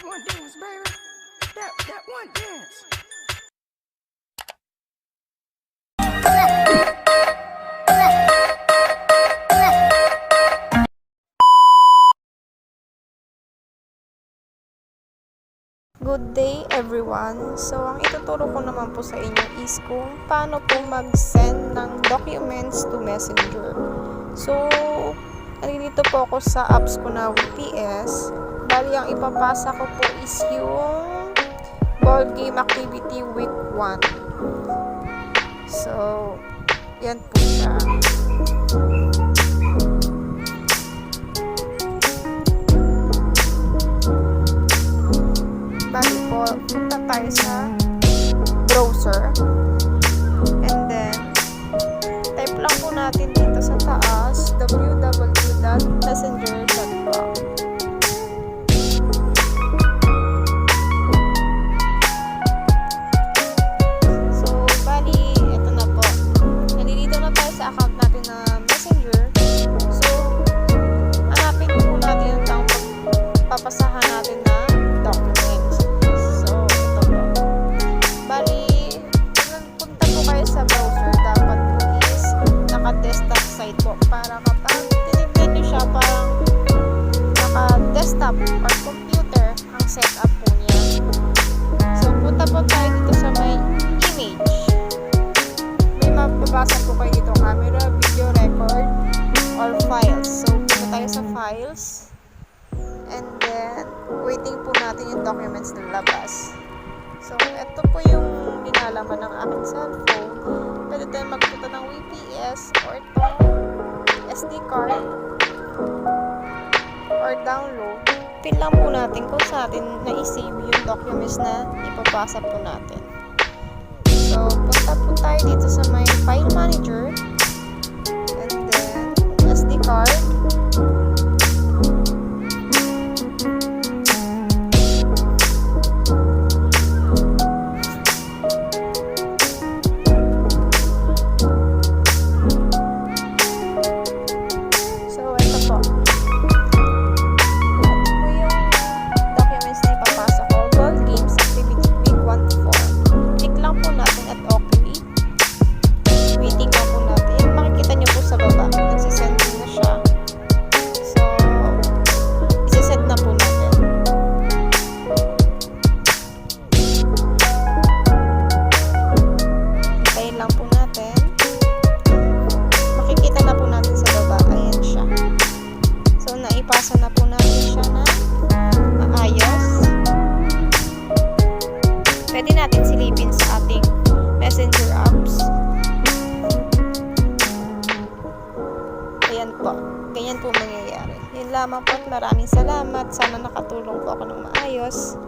one dance, baby. That one dance. Good day everyone! So, ang ituturo ko naman po sa inyo is kung paano po mag-send ng documents to Messenger. So, nandito po ako sa apps ko na WPS. Bali, ang ipapasa ko po is yung ball game activity week 1. So, yan po siya. Bali po, punta tayo sa browser. And then, type lang po natin dito sa taas, www.messenger.com. So, bali, ito na po. Nalilito na tayo sa account natin na Messenger. So, hanapin po natin yung papasahan natin na documents. So, ito po. Bali, punta po kayo sa browser, dapat po is naka-desktop site po para kapag tinignan nyo siya parang naka-desktop or computer ang setup po niya. So, punta po tayo dito sa may image. May mababasa po kayo dito, camera, video record, or files. So, punta tayo sa files. And then, waiting po natin yung documents na labas. So, ito po yung linalaman ng aking cellphone. Pwede tayo magpunta ng WPS or itong SD card or download. Pin lang po natin kung sa atin na-save yung documents na ipapasa po natin. So, punta po tayo dito sa may file manager. And then, SD card. Ipasa na po natin siya na maayos. Pwede natin silipin sa ating messenger apps. Ayan po. Ganyan po mangyayari. Yun lamang po at maraming salamat. Sana nakatulong po ako ng maayos.